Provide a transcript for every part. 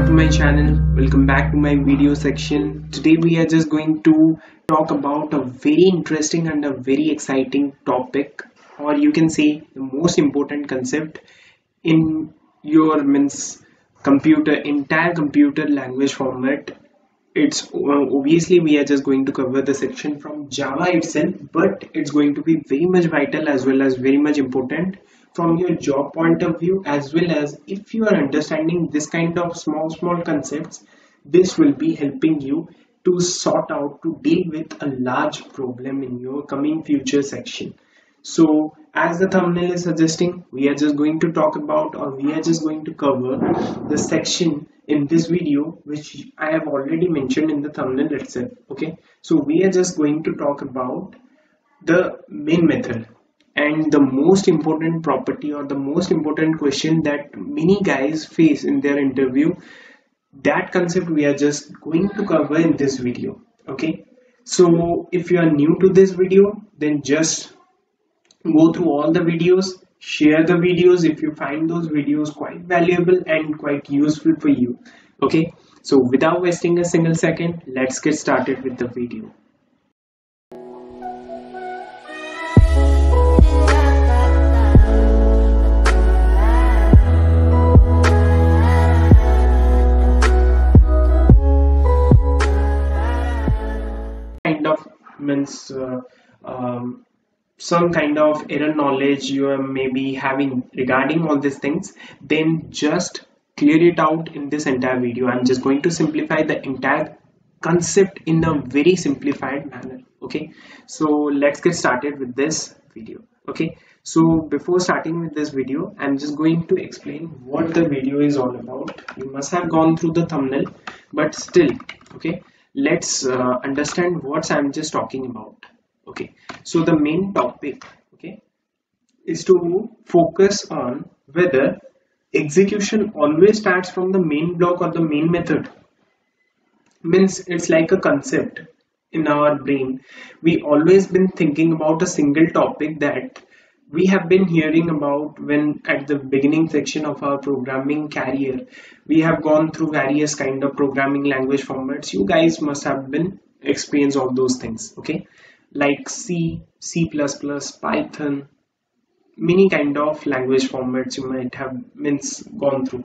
to my channel. Welcome back to my video section. Today we are just going to talk about a very interesting and a very exciting topic, or you can say the most important concept in your entire computer language format. It's obviously we are just going to cover the section from Java itself, but it's going to be very much vital as well as very much important from your job point of view, as well as if you are understanding this kind of small concepts, this will be helping you to sort out to deal with a large problem in your coming future section. So as the thumbnail is suggesting, we are just going to talk about, or we are just going to cover the section in this video which I have already mentioned in the thumbnail itself. Okay, so we are just going to talk about the main method and the most important property, or the most important question that many guys face in their interview. That concept we are just going to cover in this video. Okay, so if you are new to this video, then just go through all the videos, share the videos if you find those videos quite valuable and quite useful for you. Okay, so without wasting a single second, let's get started with the video. Means some kind of error knowledge you are maybe having regarding all these things, then just clear it out in this entire video. I'm just going to simplify the entire concept in a very simplified manner. Okay, so let's get started with this video. Okay, so before starting with this video, I'm just going to explain what the video is all about. You must have gone through the thumbnail, but still, okay, let's understand what I'm just talking about. Okay, so the main topic, okay, is to focus on whether execution always starts from the main block or the main method. Means it's like a concept in our brain. We always been thinking about a single topic that we have been hearing about when at the beginning section of our programming career. We have gone through various kind of programming language formats. You guys must have been experienced all those things, okay, like C, C++, Python, many kind of language formats you might have gone through.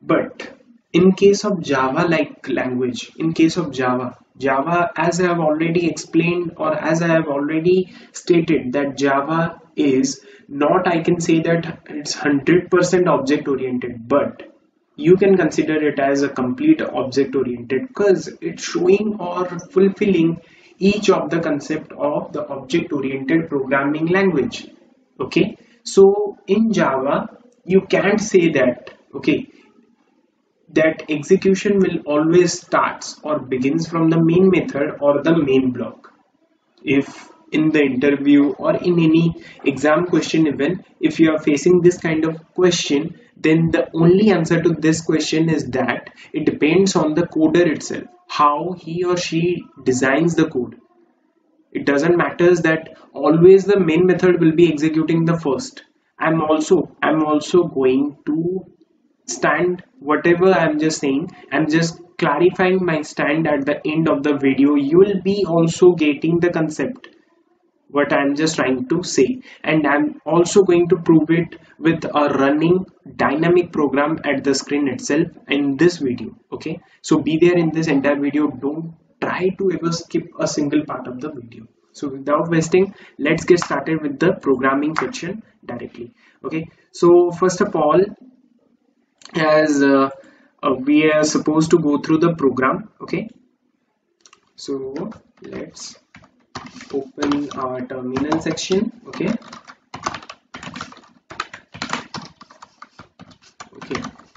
But in case of Java like language, in case of Java, as I have already explained, or as I have already stated, that Java is not, I can say that it's 100% object oriented, but you can consider it as a complete object oriented because it's showing or fulfilling each of the concept of the object oriented programming language. Okay, so in Java you can't say that, okay, that execution will always starts or begins from the main method or the main block. If in the interview or in any exam question, even if you are facing this kind of question, then the only answer to this question is that it depends on the coder itself, how he or she designs the code. It doesn't matter that always the main method will be executing the first. I'm also going to stand whatever I'm just saying. I'm just clarifying my stand at the end of the video. You will be also getting the concept what I'm just trying to say, and I'm also going to prove it with a running dynamic program at the screen itself in this video. Okay, so be there in this entire video. Don't try to ever skip a single part of the video. So without wasting, let's get started with the programming section directly. Okay, so first of all, as we are supposed to go through the program. Okay, so let's open our terminal section. Okay,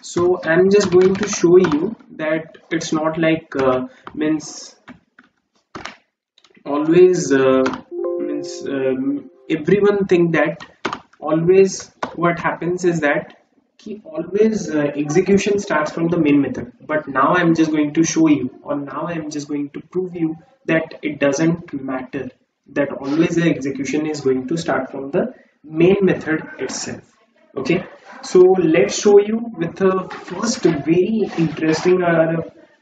so I'm just going to show you that it's not like always everyone think that always what happens is that always execution starts from the main method. But now I'm just going to show you, or now I'm just going to prove you that it doesn't matter, that always the execution is going to start from the main method itself. Okay, so let's show you with the first very interesting,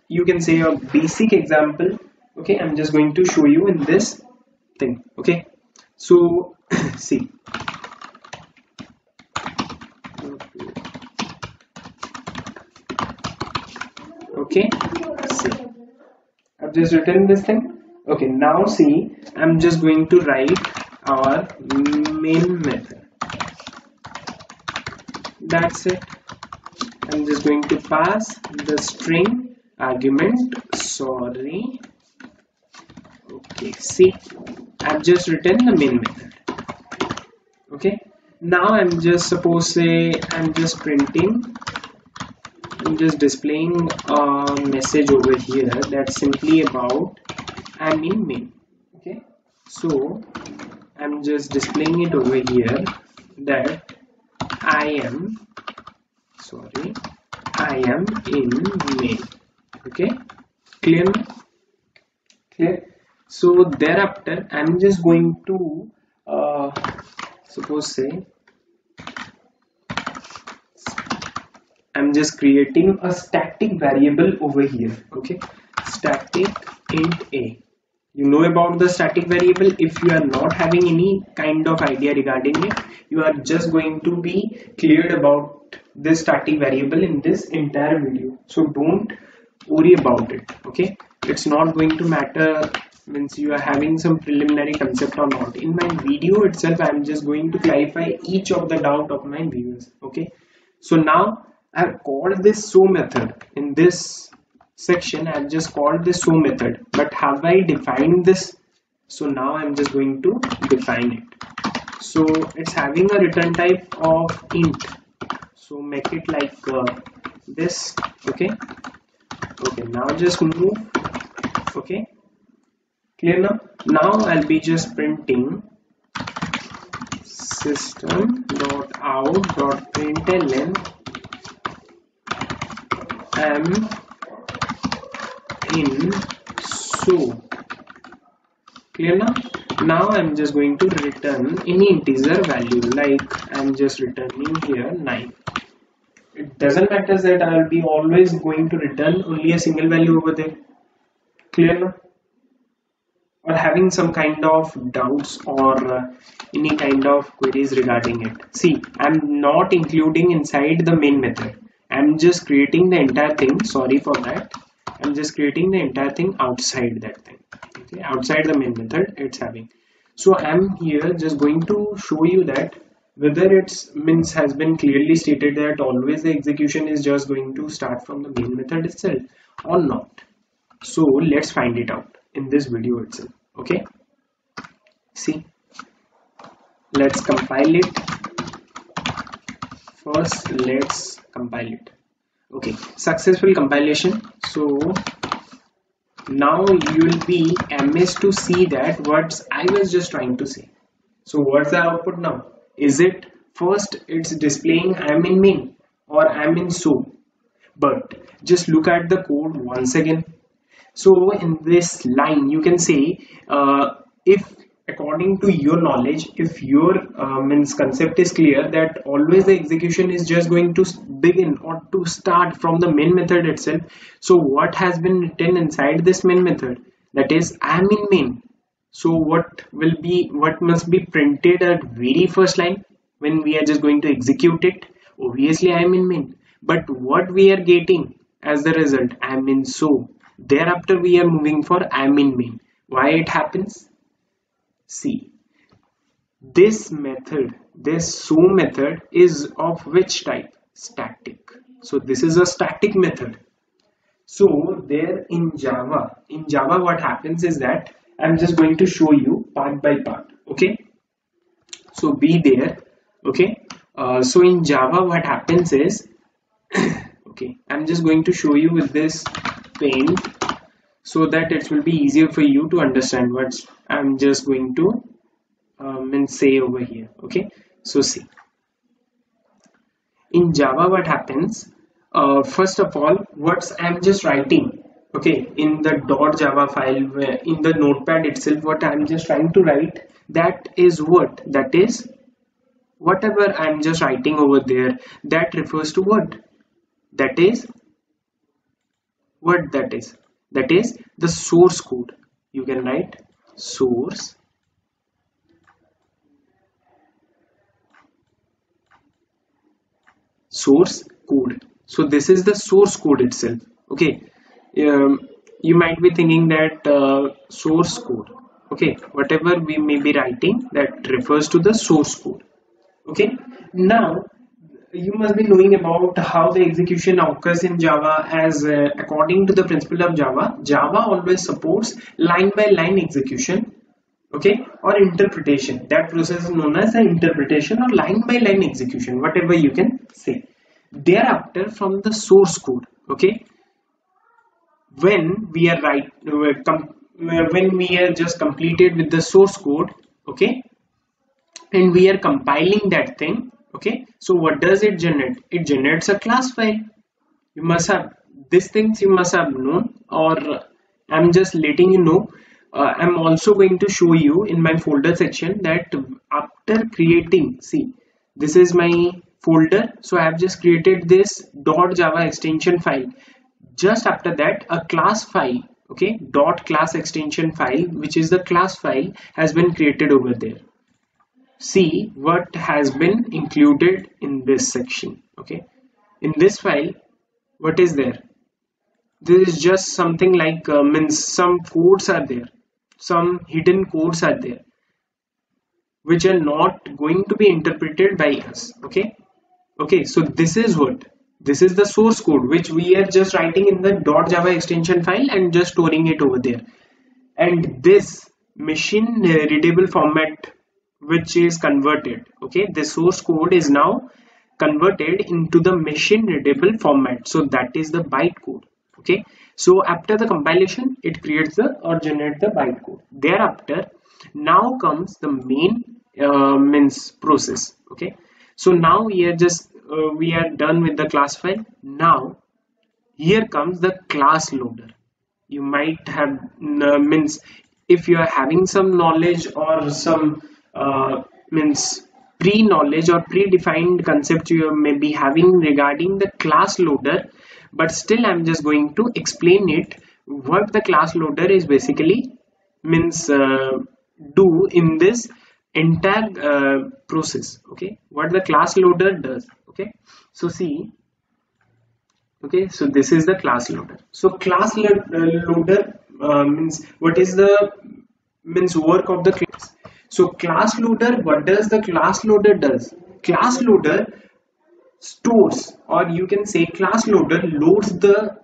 you can say a basic example. Okay, I'm just going to show you in this thing. Okay, so see. Okay, see, I've just written this thing. Okay, now see, I'm just going to write our main method. That's it. I'm just going to pass the string argument. Sorry. Okay, see, I've just written the main method. Okay, now I'm just I'm just displaying a message over here that's simply about I'm in main. Okay, so I'm just displaying it over here that I am in main. Okay, clear? So thereafter I'm just going to I'm just creating a static variable over here. Okay, static int a. You know about the static variable. If you are not having any kind of idea regarding it, you are just going to be cleared about this static variable in this entire video. So don't worry about it. Okay, it's not going to matter means you are having some preliminary concept or not. In my video itself, I am just going to clarify each of the doubt of my viewers. Okay, so now I've called this show method in this section. I've just called this show method, but have I defined this? So now I'm just going to define it. So it's having a return type of int. So make it like this. Okay. Okay. Now just move. Okay. Clear now? Now I'll be just printing system.out.println am in so. Clear now? Now I'm just going to return any integer value, like I'm just returning here 9. It doesn't matter that I'll be always going to return only a single value over there. Clear now? Or having some kind of doubts or any kind of queries regarding it. See, I'm not including inside the main method. I'm just creating the entire thing. Sorry for that. I'm just creating the entire thing outside that thing. Okay, outside the main method it's having. So I'm here just going to show you that whether it's means has been clearly stated that always the execution is just going to start from the main method itself or not. So let's find it out in this video itself. Okay, see, let's compile it first. Let's compile it. Okay, successful compilation. So now you will be amazed to see that what I was just trying to say. So what's the output now? Is it first it's displaying I'm in main or I'm in so, but just look at the code once again. So in this line you can say if according to your knowledge, if your means concept is clear that always the execution is just going to begin or to start from the main method itself. So what has been written inside this main method, that is I'm in main. So what must be printed at very first line when we are just going to execute it? Obviously I'm in main, but what we are getting as the result, I'm in so. Thereafter we are moving for I'm in main. Why it happens? See, this method, this show method is of which type? Static. So this is a static method. So there in Java what happens is that I'm just going to show you part by part. Okay, so be there. Okay, so in Java what happens is okay, I'm just going to show you with this paint so that it will be easier for you to understand what I'm just going to say over here. Okay, so see, in Java what happens, first of all what I'm just writing, okay, in the .java file where in the notepad itself what I'm just trying to write, that is what, that is whatever I'm just writing over there, that refers to what? That is what that is the source code. You can write source code. So this is the source code itself. Okay, um, you might be thinking that source code, okay, whatever we may be writing, that refers to the source code. Okay, now you must be knowing about how the execution occurs in Java, as according to the principle of Java always supports line by line execution, okay, or interpretation. That process is known as the interpretation or line by line execution, whatever you can say. Thereafter, from the source code, okay, when we are when we are just completed with the source code, okay, and we are compiling that thing, okay, so what does it generate? It generates a class file. You must have these things, you must have known, or I'm just letting you know. I'm also going to show you in my folder section that after creating, see, this is my folder, so I have just created this .java extension file. Just after that, a class file, okay, .class extension file, which is the class file, has been created over there. See what has been included in this section. Okay, in this file, what is there? There is just something like means some codes are there, some hidden codes are there, which are not going to be interpreted by us. Okay, so this is what, this is the source code which we are just writing in the .java extension file and just storing it over there. And this machine readable format which is converted, okay, the source code is now converted into the machine readable format, so that is the bytecode. Okay, so after the compilation, it creates the or generates the bytecode. Thereafter, now comes the main means process. Okay, so now we are just we are done with the class file. Now here comes the class loader. You might have means, if you are having some knowledge or some means pre-knowledge or predefined concept you may be having regarding the class loader, but still I'm just going to explain it what the class loader is basically means do in this entire process. Okay, what the class loader does. Okay, so see, okay, so this is the class loader. So class loader means what is the means work of the class. So class loader, what does the class loader does? Class loader stores, or you can say class loader loads the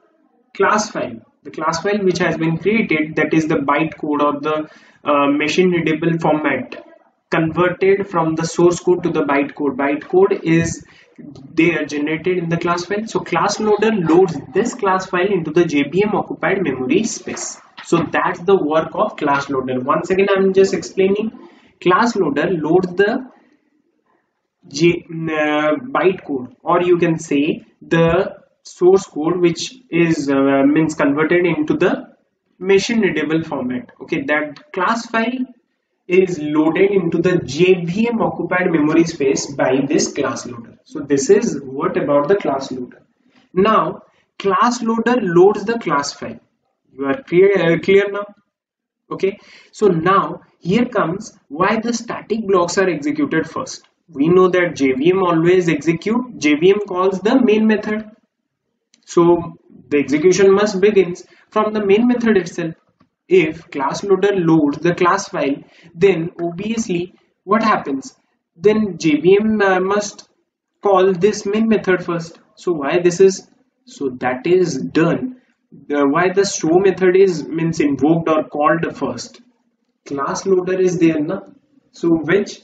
class file. The class file which has been created, that is the bytecode or the machine readable format, converted from the source code to the bytecode. Bytecode is there generated in the class file. So class loader loads this class file into the JVM occupied memory space. So that's the work of class loader. Once again, I'm just explaining. Class loader loads the bytecode, or you can say the source code, which is means converted into the machine readable format. Okay, that class file is loaded into the JVM occupied memory space by this class loader. So this is what about the class loader. Now class loader loads the class file. You are clear now? Okay, so now here comes why the static blocks are executed first. We know that JVM always execute, JVM calls the main method. So the execution must begins from the main method itself. If class loader loads the class file, then obviously what happens? Then JVM must call this main method first. So why this is? So that is done. Why the show method is means invoked or called first. Class loader is there na, so which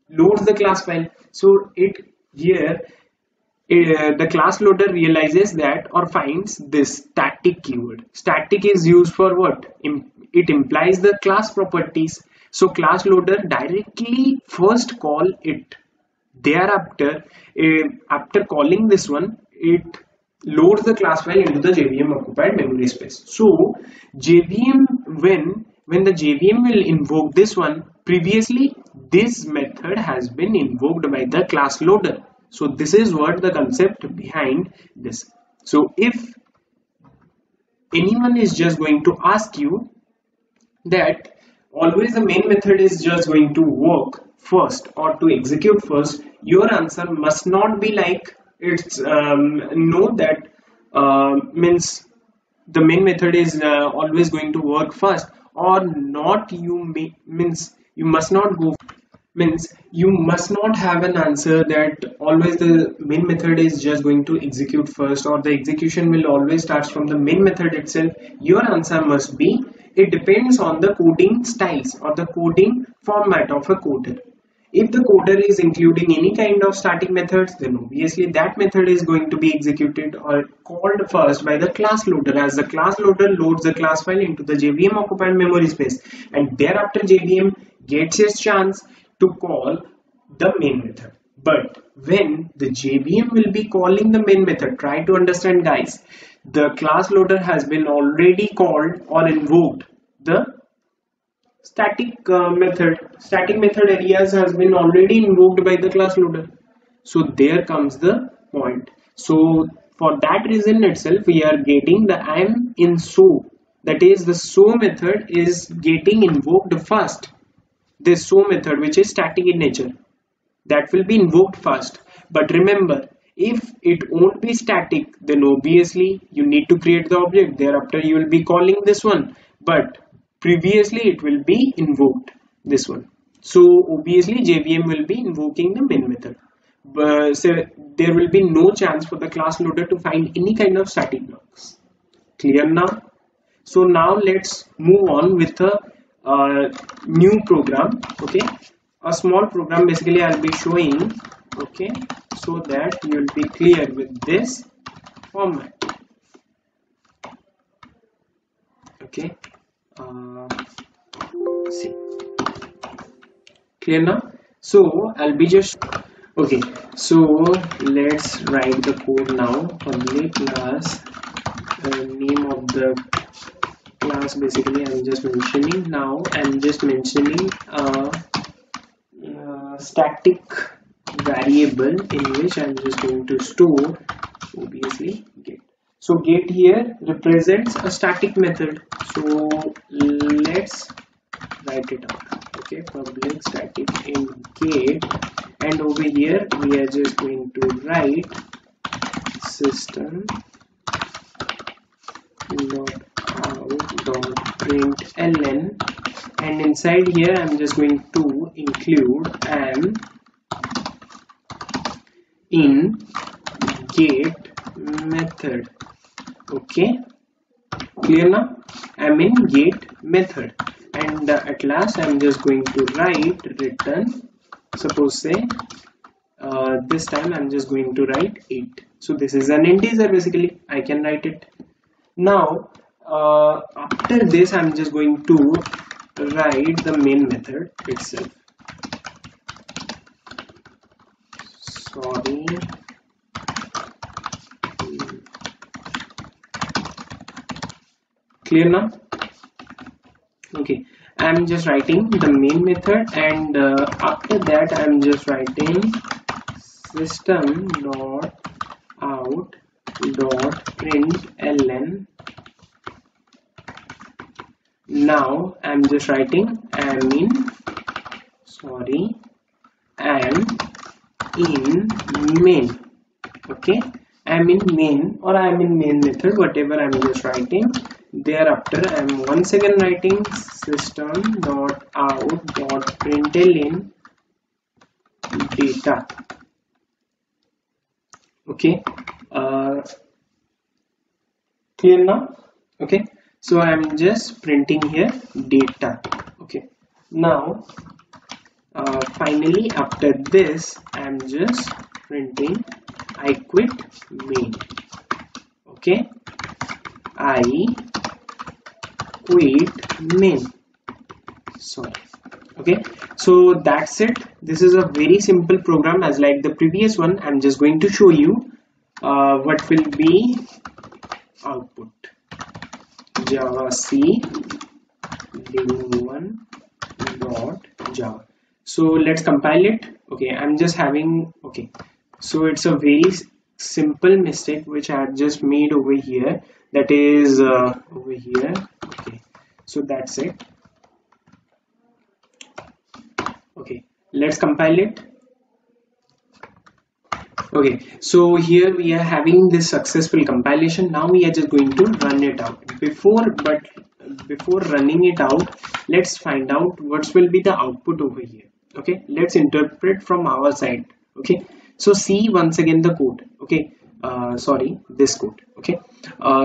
loads the class file. So it here the class loader realizes that or finds this static keyword. Static is used for what? It implies the class properties. So class loader directly first call it. Thereafter, after calling this one, it loads the class file into the JVM occupied memory space. So JVM, when the JVM will invoke this one, previously this method has been invoked by the class loader. So this is what the concept behind this. So if anyone is just going to ask you that always the main method is just going to work first or to execute first, your answer must not be like it's no, that means the main method is always going to work first, or not. Means you must not go, means you must not have an answer that always the main method is just going to execute first, or the execution will always start from the main method itself. Your answer must be it depends on the coding styles or the coding format of a coder. If the coder is including any kind of static methods, then obviously that method is going to be executed or called first by the class loader, as the class loader loads the class file into the JVM occupied memory space, and thereafter JVM gets its chance to call the main method. But when the JVM will be calling the main method, try to understand guys, the class loader has been already called or invoked the static method areas has been already invoked by the class loader. So there comes the point. So for that reason itself, we are getting the I'm in so, that is the so method is getting invoked first. This so method, which is static in nature, that will be invoked first. But remember, if it won't be static, then obviously you need to create the object, thereafter you will be calling this one, but previously it will be invoked this one. So obviously JVM will be invoking the main method, but so there will be no chance for the class loader to find any kind of static blocks. Clear now? So now let's move on with a new program. Okay, a small program basically I'll be showing, okay, so that you'll be clear with this format. Okay, see, clear now? So I'll be just okay, so let's write the code now. Public class, name of the class basically I'm just mentioning. Now I'm just mentioning static variable in which I'm just going to store obviously get. So get here represents a static method, so let's write it out. Okay, public static in get, and over here we are just going to write system dot out dot println, and inside here I'm just going to include an in get method. Okay, clear now? I'm in get method, and at last I'm just going to write return, suppose say this time I'm just going to write 8. So this is an integer basically, I can write it. Now after this I'm just going to write the main method itself. Sorry, clear now? Okay, I'm just writing the main method, and after that I'm just writing system dot out dot println. Now I'm just writing am in main. Okay, I'm in main or I'm in main method, whatever I'm just writing. Thereafter I'm once again writing system dot out dot println data. Okay, clear now? Okay, so I'm just printing here data. Okay, now finally after this I'm just printing I quit main. Okay, I quit main. Sorry. Okay, so that's it. This is a very simple program as like the previous one. I'm just going to show you what will be output. Java C demo1 dot Java. So let's compile it. Okay, I'm just having, okay, so it's a very simple mistake which I have just made over here, that is over here. Okay, so that's it. Okay, let's compile it. Okay, so here we are having this successful compilation. Now we are just going to run it out. Before running it out, let's find out what will be the output over here. Okay, let's interpret from our side. Okay, so see once again the code. Okay, sorry, this code. Okay,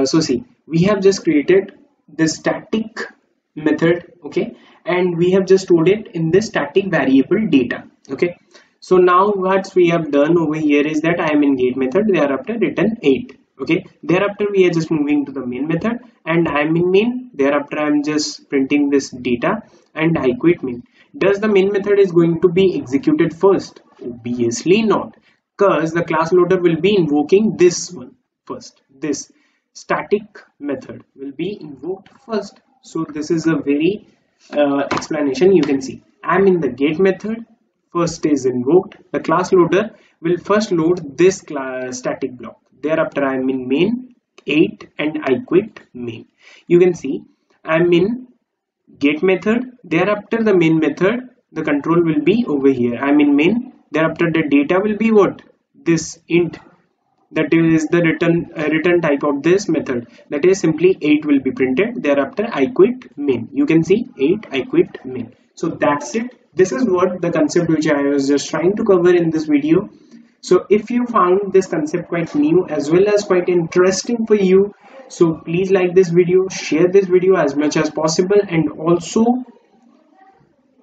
so see, we have just created this static method. Okay, and we have just stored it in this static variable data. Okay, so now what we have done over here is that I am in get method, thereafter return 8. Okay, thereafter we are just moving to the main method, and I am in main, thereafter I am just printing this data and I quit main. Does the main method is going to be executed first? Obviously not, because the class loader will be invoking this one first. This static method will be invoked first. So this is a very explanation. You can see I'm in the get method, first is invoked. The class loader will first load this static block. Thereafter I am in main 8 and I quit main. You can see I'm in get method, thereafter the main method, the control will be over here. I'm in main, thereafter the data will be what? This int, that is the return type of this method, that is simply 8 will be printed. Thereafter I quit main. You can see 8 I quit main. So that's it. This is what the concept which I was just trying to cover in this video. So if you found this concept quite new as well as quite interesting for you, so please like this video, share this video as much as possible, and also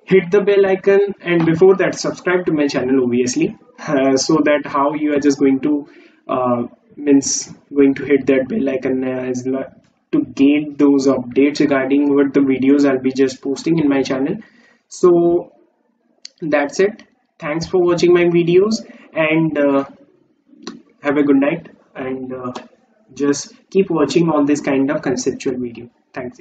hit the bell icon, and before that subscribe to my channel obviously, so that how you are just going to hit that bell icon as to get those updates regarding what the videos I'll be just posting in my channel. So that's it. Thanks for watching my videos, and have a good night, and just keep watching all this kind of conceptual video. Thanks.